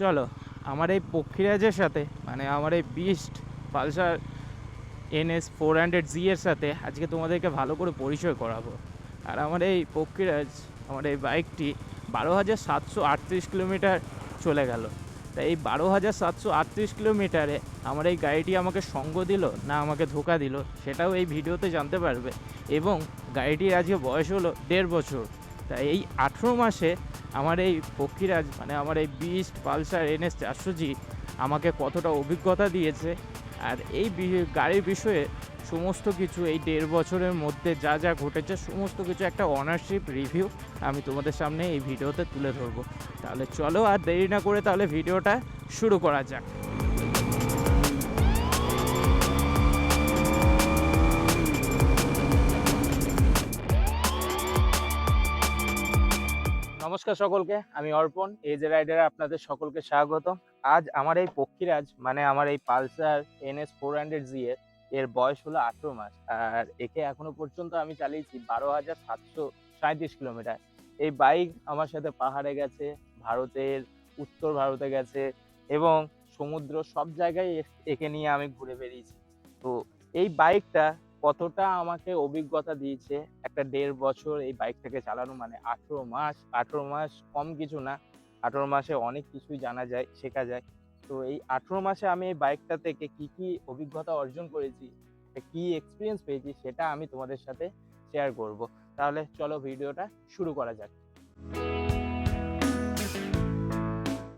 চলো আমার এই পক্ষীরাজের সাথে মানে আমার এই বিস্ট পালসার NS 400Z এর সাথে আজকে তোমাদেরকে ভালো করে পরিচয় করাবো। আর আমার এই পক্ষীরাজ, আমার এই বাইকটি 12,738 কিলোমিটার চলে গেল। তাই এই 12,738 কিলোমিটারে আমার এই গাড়িটি আমাকে সঙ্গ দিল না আমাকে ধোকা দিল সেটাও এই ভিডিওতে জানতে পারবে। এবং গাড়িটির আজকে বয়স হলো 1.5 বছর। তাই এই 18 মাসে আমার এই পক্ষীরাজ মানে আমার এই বিস্ট পালসার NS 400G আমাকে কতটা অভিজ্ঞতা দিয়েছে, আর এই গাড়ির বিষয়ে সমস্ত কিছু এই 1.5 বছরের মধ্যে যা যা ঘটেছে সমস্ত কিছু একটা অনারশিপ রিভিউ আমি তোমাদের সামনে এই ভিডিওতে তুলে ধরবো। তাহলে চলো আর দেরি না করে তাহলে ভিডিওটা শুরু করা যাক। নমস্কার সকলকে, আমি অর্পণ এজে রাইডারে আপনাদের সকলকে স্বাগত। আজ আমার এই পক্ষীরাজ মানে আমার এই পালসার NS 400Z এর বয়স হলো 18 মাস, আর একে এখনো পর্যন্ত আমি চালিয়েছি 12,737 কিলোমিটার। এই বাইক আমার সাথে পাহাড়ে গেছে, ভারতের উত্তর ভারতে গেছে এবং সমুদ্র সব জায়গায় একে নিয়ে আমি ঘুরে বেরিয়েছি। তো এই বাইকটা কতটা আমাকে অভিজ্ঞতা দিয়েছে, একটা 1.5 বছর এই বাইকটাকে চালানো মানে 18 মাস। 18 মাস কম কিছু না, 18 মাসে অনেক কিছুই জানা যায়, শেখা যায়। তো এই 18 মাসে আমি এই বাইকটা থেকে কি কি অভিজ্ঞতা অর্জন করেছি, কি এক্সপিরিয়েন্স পেয়েছি সেটা আমি তোমাদের সাথে শেয়ার করব। তাহলে চলো ভিডিওটা শুরু করা যাক।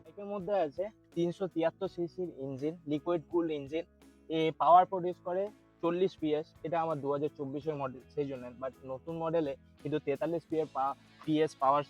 বাইকের মধ্যে আছে 373 সিসির ইঞ্জিন, লিকুইড কুল ইঞ্জিন। এ পাওয়ার প্রডিউস করে 40 PS। এটা আমার 2024-এর মডেল, সেই জন্য। বাট নতুন মডেলে কিন্তু 43 PS পাওয়ার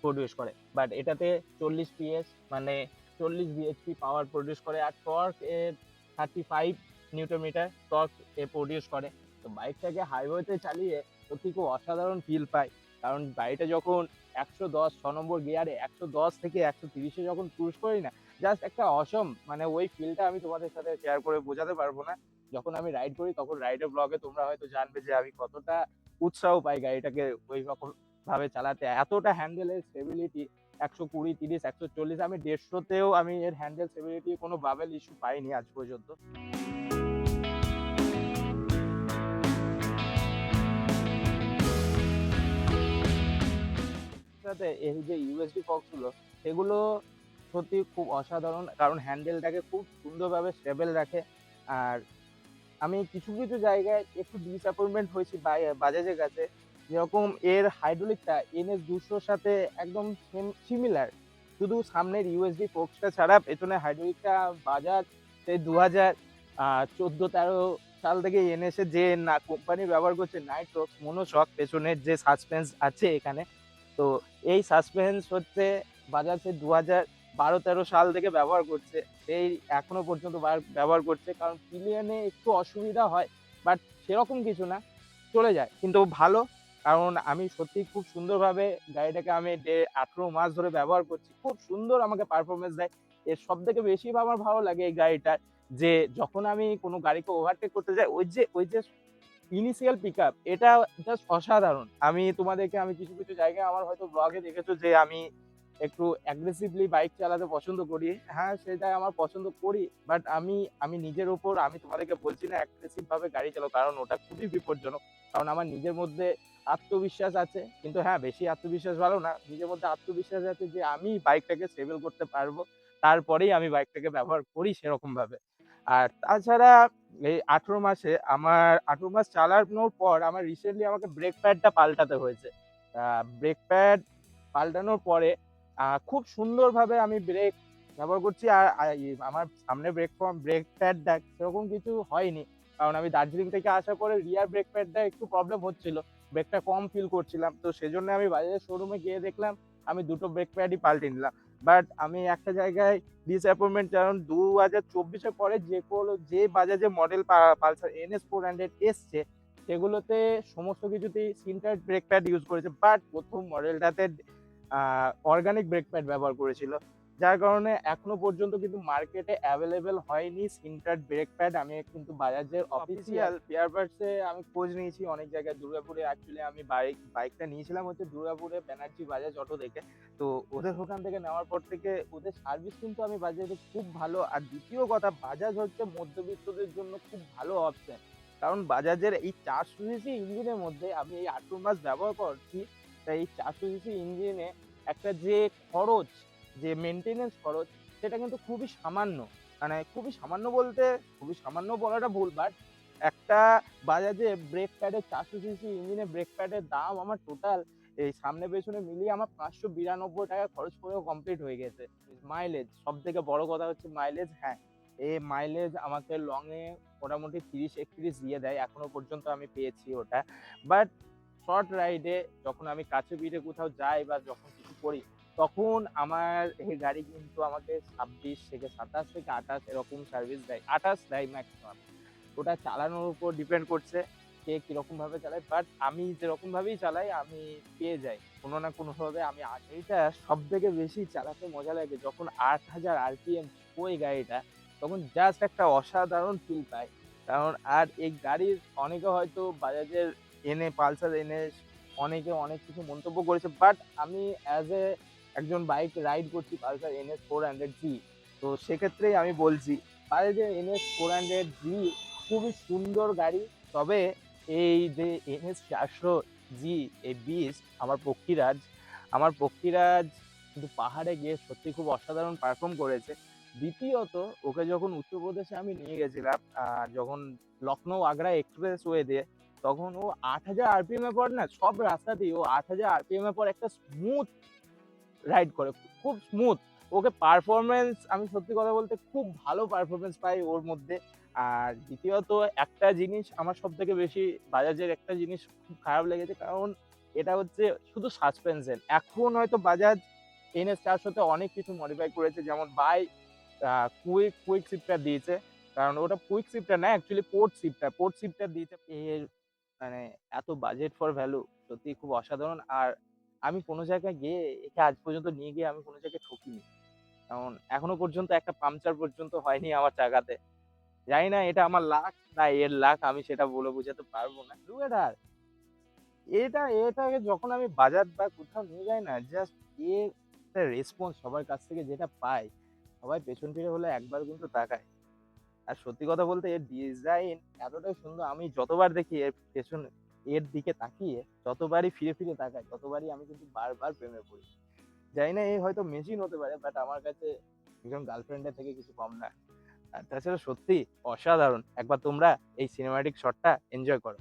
প্রডিউস করে, বাট এটাতে 40 PS মানে 40 bhp পাওয়ার প্রডিউস করে। আর টর্ক এর 35 নিউটন মিটার টর্ক এ প্রডিউস করে। তো বাইকটাকে হাইওয়েতে চালিয়ে সত্যি খুব অসাধারণ ফিল পাই, কারণ গাড়িটা যখন 110 6 নম্বর গিয়ারে 110 থেকে 130-এ যখন ক্রুজ করি না, জাস্ট একটা অসম, মানে ওই ফিলটা আমি তোমাদের সাথে শেয়ার করে বোঝাতে পারবো না। যখন আমি রাইড করি তখন রাইডের ব্লগে তোমরা হয়তো জানবে যে আমি কতটা উৎসাহ পাই গাড়িটাকে ওই রকম ভাবে চালাতে। এতটা হ্যান্ডেলের স্টেবিলিটি, 120 30 140, আমি 150-তেও আমি এর হ্যান্ডেল স্টেবিলিটি কোনো বাবেল ইস্যু পাইনি আজ পর্যন্ত। সাথে এই যে ইউএসডি ফক্স গুলো, সেগুলো সত্যি খুব অসাধারণ, কারণ হ্যান্ডেলটাকে খুব সুন্দরভাবে স্টেবল রাখে। আর আমি কিছু কিছু জায়গায় একটু ডিসঅ্যাপয়েন্টমেন্ট হয়েছি বাজাজের কাছে, যেরকম এর হাইড্রোলিকটা NS 200-র সাথে একদম সিমিলার, শুধু সামনের ইউএসডি ফোর্কসটা ছাড়া পেছনে হাইড্রোলিকটা বাজাজ সেই 2014-13 সাল থেকে NS এর যে না কোম্পানি ব্যবহার করছে, নাইট্রক্স মনোশক, পেছনের যে সাসপেন্স আছে এখানে। তো এই সাসপেন্স হচ্ছে বাজাজের 2012-13 সাল থেকে ব্যবহার করছে, সেই এখনো পর্যন্ত ব্যবহার করছে। কারণ পিলিয়নে একটু অসুবিধা হয়, বাট সেরকম কিছু না, চলে যায় কিন্তু ভালো। কারণ আমি সত্যি খুব সুন্দরভাবে গাড়িটাকে আমি 18 মাস ধরে ব্যবহার করছি, খুব সুন্দর আমাকে পারফরমেন্স দেয়। এর সব থেকে বেশি আমার ভালো লাগে এই গাড়িটার যে যখন আমি কোনো গাড়িকে ওভারটেক করতে যাই, ওই যে ইনিশিয়াল পিক আপ, এটা জাস্ট অসাধারণ। আমি তোমাদেরকে আমি কিছু কিছু জায়গায় আমার হয়তো ব্লগে দেখেছো যে আমি একটু অ্যাগ্রেসিভলি বাইক চালাতে পছন্দ করি। হ্যাঁ, সেটাই আমার পছন্দ করি, বাট আমি আমি নিজের ওপর, আমি তোমাদেরকে বলছি না অ্যাগ্রেসিভ ভাবে গাড়ি চালাও, কারণ ওটা খুবই বিপজ্জনক। কারণ আমার নিজের মধ্যে আত্মবিশ্বাস আছে, কিন্তু হ্যাঁ বেশি আত্মবিশ্বাস ভালো না, নিজের মধ্যে আত্মবিশ্বাস আছে যে আমি বাইকটাকে স্টেবল করতে পারবো, তারপরেই আমি বাইকটাকে ব্যবহার করি সেরকম ভাবে। আর তাছাড়া এই 18 মাসে আমার 18 মাস চালানোর পর আমার রিসেন্টলি আমাকে ব্রেক প্যাডটা পাল্টাতে হয়েছে। ব্রেক প্যাড পাল্টানোর পরে খুব সুন্দরভাবে আমি ব্রেক ব্যবহার করছি। আর আমার সামনে ব্রেক প্যাডটা সেরকম কিছু হয়নি, কারণ আমি দার্জিলিং থেকে আসার পরে রিয়ার ব্রেক প্যাডটা একটু প্রবলেম হচ্ছিল, ব্রেকটা কম ফিল করছিলাম। তো সেজন্য আমি বাজাজের শোরুমে গিয়ে দেখলাম, আমি দুটো ব্রেক প্যাডই পাল্টে নিলাম। বাট আমি একটা জায়গায় ডিসঅ্যাপয়েন্টমেন্ট, কারণ 2024-এর পরে যে বাজাজের মডেল পালসার NS 400 এসছে সেগুলোতে সমস্ত কিছুতেই সিনটার ব্রেক প্যাড ইউজ করেছে, বাট প্রথম মডেলটাতে অর্গানিক ব্রেক প্যাড ব্যবহার করেছিল। যার কারণে এখনো পর্যন্ত কিন্তু মার্কেটে অ্যাভেলেবেল হয়নি সিনটার ব্রেক প্যাড। আমি কিন্তু বাজাজের অফিসিয়াল স্পেয়ার পার্টসে আমি খোঁজ নিয়েছি অনেক জায়গায়। দুর্গাপুরে অ্যাকচুয়ালি আমি বাইকটা নিয়েছিলাম হচ্ছে দুর্গাপুরে ব্যানার্জি বাজাজ অটো থেকে। তো ওদের ওখান থেকে নেওয়ার পর থেকে ওদের সার্ভিস কিন্তু আমি বাজাজে খুব ভালো। আর দ্বিতীয় কথা, বাজাজ হচ্ছে মধ্যবিত্তদের জন্য খুব ভালো অপশন। কারণ বাজাজের এই 400 সিসি ইঞ্জিনের মধ্যে আমি এই 18 মাস ব্যবহার করছি। তাই এই 400 সিসি ইঞ্জিনে একটা যে খরচ, যে মেইনটেন্যান্স খরচ, সেটা কিন্তু খুবই সামান্য। মানে খুবই সামান্য বলতে, খুবই সামান্য বলাটা ভুল, বাট একটা বাজাজে ব্রেক প্যাডের 400 সিসি ইঞ্জিনের ব্রেক প্যাডের দাম আমার টোটাল এই সামনে পেছনে মিলিয়ে আমার 592 টাকা খরচ করেও কমপ্লিট হয়ে গেছে। মাইলেজ, সব থেকে বড় কথা হচ্ছে মাইলেজ। হ্যাঁ, এই মাইলেজ আমাকে লং এ মোটামুটি 30-31 দিয়ে দেয়, এখনো পর্যন্ত আমি পেয়েছি ওটা। বাট শর্ট রাইডে যখন আমি কাছে পিঠে কোথাও যাই বা যখন কিছু করি, তখন আমার এই গাড়ি কিন্তু আমাকে 26 থেকে 27 থেকে 28 এরকম সার্ভিস দেয়, 28 দেয় ম্যাক্সিমাম। ওটা চালানোর উপর ডিপেন্ড করছে কে কিরকম ভাবে চালায়, বাট আমি যেরকম ভাবেই চালাই আমি পেয়ে যাই কোনো না কোনো ভাবে। আমি এইটা সব থেকে বেশি চালাতে মজা লাগে যখন 8000 আরপিএম ওই গাড়িটা, তখন জাস্ট একটা অসাধারণ ফিল পাই। কারণ আর এই গাড়ির অনেকে হয়তো বাজাজের এনে পালসার এনে অনেকে অনেক কিছু মন্তব্য করেছে, বাট আমি অ্যাজ এ একজন বাইক রাইড করছি পালসার এনএস 400 জি। তো সেক্ষেত্রেই আমি বলছি বাজাজের এনএস 400 জি খুবই সুন্দর গাড়ি। তবে এই যে এনএস 400 জি, এই বিস্ট আমার পক্ষীরাজ কিন্তু পাহাড়ে গিয়ে সত্যি খুব অসাধারণ পারফর্ম করেছে। দ্বিতীয়ত, ওকে যখন উত্তরপ্রদেশে আমি নিয়ে গেছিলাম, যখন লখনৌ আগ্রা এক্সপ্রেস ওয়ে দিয়ে, তখন ও 8000 আরপিএম এর পর না সব রাস্তাতেই ও 8000 আরপিএম এর পর একটা স্মুথ রাইড করে, খুব স্মুথ। ওকে পারফরমেন্স, আমি সত্যি কথা বলতে খুব ভালো পারফরমেন্স পাই ওর মধ্যে। আর দ্বিতীয়ত, একটা জিনিস আমার সব থেকে বেশি বাজাজের একটা জিনিস খুব খারাপ লেগেছে, কারণ এটা হচ্ছে শুধু সাসপেনশন। এখন হয়তো বাজাজ এনএস 400-তে অনেক কিছু মডিফাই করেছে, যেমন কুইক শিফটার দিয়েছে। কারণ ওটা কুইক শিফটার না, অ্যাকচুয়ালি পোর্ট শিফটার দিয়েছে। এর মানে এত বাজেট ফর ভ্যালু সত্যি খুব অসাধারণ। আর আমি কোনো জায়গায় গিয়ে একে আজ পর্যন্ত নিয়ে গিয়ে আমি কোনো জায়গায় ঠকিনি। কারণ এখনো পর্যন্ত একটা পাংচার পর্যন্ত হয়নি আমার চাকাতে। জানি না এটা আমার লাক না এর লাক, আমি সেটা বলে বোঝাতে পারবো না। লুয়েডার এটাকে যখন আমি বাজার বা কোথাও নিয়ে যাই না, জাস্ট এর একটা রেসপন্স সবার কাছ থেকে যেটা পাই, সবাই পেছন ফিরে হলে একবার কিন্তু তাকায়। আর সত্যি কথা বলতে এর ডিজাইন এতটাই সুন্দর, আমি যতবার দেখি এর পেছনে এর দিকে তাকিয়ে, যতবারই ফিরে ফিরে তাকাই, ততবারই আমি কিন্তু বারবার প্রেমে পড়ি। জানি না, এই হয়তো মেশিন হতে পারে, বাট আমার কাছে একজন গার্লফ্রেন্ডের থেকে কিছু কম না। আর তাছাড়া সত্যি অসাধারণ, একবার তোমরা এই সিনেমাটিক শটটা এনজয় করো।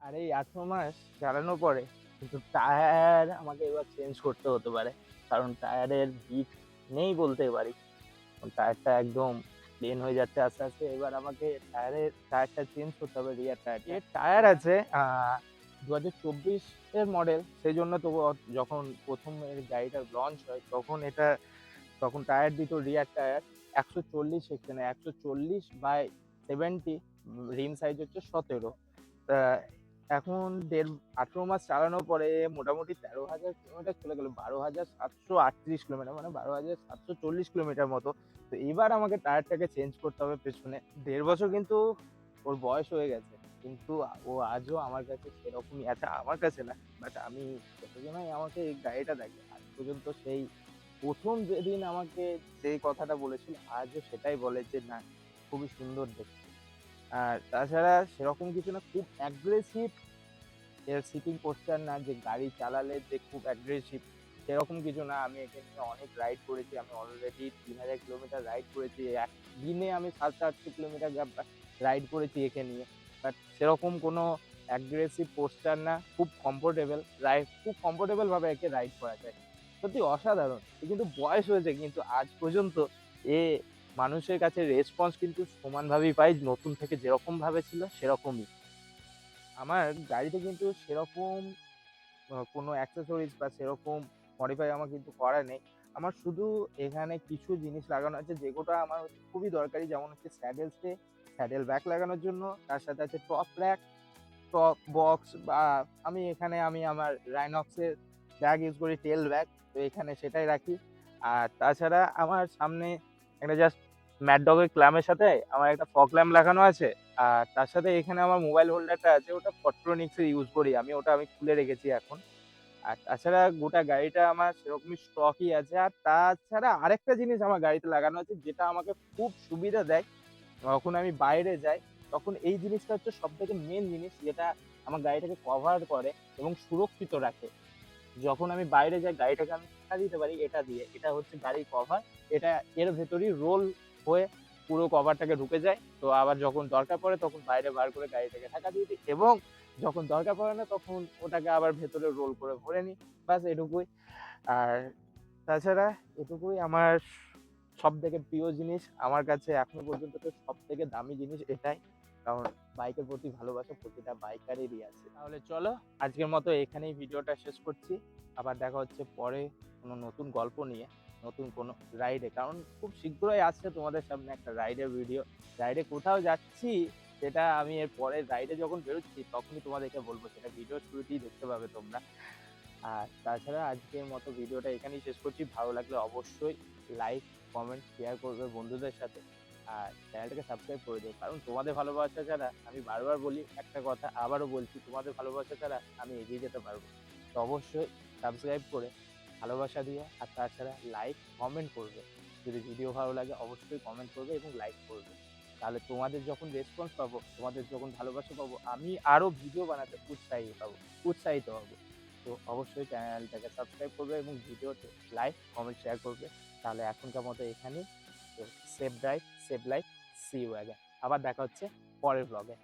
আর এই 18 মাস চালানোর পরে কিন্তু টায়ার আমাকে এবার চেঞ্জ করতে হতে পারে, কারণ টায়ারের বিট নেই বলতে পারি। টায়ারটা একদম প্লেন হয়ে যাচ্ছে আস্তে আস্তে। এবার আমাকে টায়ারটা চেঞ্জ করতে হবে, রিয়ার টায়ারটা। এর টায়ার আছে 2024 এর মডেল, সেই জন্য তো যখন প্রথম এর গাড়িটা লঞ্চ হয় তখন টায়ার দিত রিয়ার টায়ার 140 সেকশনে, 140/70, রিম সাইজ হচ্ছে 17। তা এখন 18 মাস চালানোর পরে মোটামুটি 13,000 কিলোমিটার চলে গেল, 12,738 কিলোমিটার, মানে 12,740 কিলোমিটার মতো। তো এবার আমাকে টায়ারটাকে চেঞ্জ করতে হবে পেছনে। 1.5 বছর কিন্তু ওর বয়স হয়ে গেছে, কিন্তু ও আজও আমার কাছে সেরকমই আছে। আমার কাছে না, বাট আমি যতজনাই আমাকে এই গাড়িটা দেখে আজ পর্যন্ত সেই প্রথম যেদিন আমাকে যে কথাটা বলেছিল, আজও সেটাই বলে যে না, খুবই সুন্দর দেখতে। আর তাছাড়া সেরকম কিছু না, খুব অ্যাগ্রেসিভ এর সিটিং পোস্টার না যে গাড়ি চালালে যে খুব অ্যাগ্রেসিভ, সেরকম কিছু না। আমি একে নিয়ে অনেক রাইড করেছি, আমি অলরেডি 3000 কিলোমিটার রাইড করেছি, একদিনে আমি 700-800 কিলোমিটার রাইড করেছি একে নিয়ে। বাট সেরকম কোনো অ্যাগ্রেসিভ পোস্টার না, খুব কমফোর্টেবল ভাবে একে রাইড করা যায়। সত্যি অসাধারণ। এ কিন্তু বয়স হয়েছে, কিন্তু আজ পর্যন্ত এ মানুষের কাছে রেসপন্স কিন্তু সমানভাবেই পাই, নতুন থেকে যেরকম ভাবে ছিল সেরকমই। আমার গাড়িতে কিন্তু সেরকম কোনো অ্যাক্সেসরিজ বা সেরকম মডিফাই আমার কিন্তু করা নেই। আমার শুধু এখানে কিছু জিনিস লাগানো আছে যেগুলো আমার হচ্ছে খুবই দরকারি, যেমন হচ্ছে স্যাডেল ব্যাগ লাগানোর জন্য, তার সাথে আছে টপ র্যাক, টপ বক্স, বা আমি আমার রাইনক্সের ব্যাগ ইউজ করি, টেল ব্যাগ, তো এখানে সেটাই রাখি। আর তাছাড়া আমার সামনে একটা জাস্ট ম্যাড ডগের ক্ল্যামের সাথে আমার একটা ফগ ল্যাম্প লাগানো আছে। আর তার সাথে এখানে আমার মোবাইল হোল্ডারটা আছে, ওটা ফট্রনিক্সের ইউজ করি আমি, ওটা আমি খুলে রেখেছি এখন। আর তাছাড়া গোটা গাড়িটা আমার সেরকমই স্টকই আছে। আর তাছাড়া আরেকটা জিনিস আমার গাড়িতে লাগানো আছে যেটা আমাকে খুব সুবিধা দেয় যখন আমি বাইরে যাই, তখন এই জিনিসটা হচ্ছে সবথেকে মেন জিনিস যেটা আমার গাড়িটাকে কভার করে এবং সুরক্ষিত রাখে। যখন আমি বাইরে যাই গাড়িটাকে আমি ঢাকা দিতে পারি এটা দিয়ে, এটা হচ্ছে গাড়ির কভার। এটা এর ভেতরই রোল হয়ে পুরো কভারটাকে ঢুকে যায়, তো আবার যখন দরকার পড়ে তখন বাইরে বার করে গাড়িটাকে ঢাকা দিয়ে দিই, এবং যখন দরকার পড়ে না তখন ওটাকে আবার ভেতরে রোল করে ভরে নিই। ব্যাস এটুকুই। আর তাছাড়া এটুকুই আমার সবথেকে প্রিয় জিনিস। আমার কাছে এখনো পর্যন্ত তো সবথেকে দামি জিনিস এটাই। কারণ বাইকের প্রতি ভালোবাসা প্রতিটা বাইকারেরই আছে। তাহলে চলো আজকের মতো এখানেই ভিডিওটা শেষ করছি। আবার দেখা হচ্ছে পরে কোনো নতুন গল্প নিয়ে, নতুন কোনো রাইডে। কারণ খুব শীঘ্রই আসছে তোমাদের সামনে একটা রাইডের ভিডিও। রাইডে কোথাও যাচ্ছি সেটা আমি এর পরের রাইডে যখন বেরোচ্ছি তখনই তোমাদেরকে বলবো, সেটা ভিডিওর শুরুতেই দেখতে পাবে তোমরা। আর তাছাড়া আজকের মতো ভিডিওটা এখানেই শেষ করছি। ভালো লাগলে অবশ্যই লাইক, কমেন্ট, শেয়ার করবে বন্ধুদের সাথে। আর চ্যানেলটাকে সাবস্ক্রাইব করে দিও, কারণ তোমাদের ভালোবাসা ছাড়া, আমি বারবার বলি একটা কথা, আবারও বলছি, তোমাদের ভালোবাসা ছাড়া আমি এগিয়ে যেতে পারবো না। তো অবশ্যই সাবস্ক্রাইব করে ভালোবাসা দিও। আর তাছাড়া লাইক, কমেন্ট করবে। যদি ভিডিও ভালো লাগে অবশ্যই কমেন্ট করবে এবং লাইক করবে। তাহলে তোমাদের যখন রেসপন্স পাবো, তোমাদের যখন ভালোবাসা পাবো, আমি আরো ভিডিও বানাতে উৎসাহিত হবো। তো অবশ্যই চ্যানেলটাকে সাবস্ক্রাইব করবে এবং ভিডিওতে লাইক, কমেন্ট, শেয়ার করবে। তাহলে এখনকার মতো এখানেই। তো safe drive, safe life, see you again. আবার দেখা হচ্ছে পরের ব্লগে।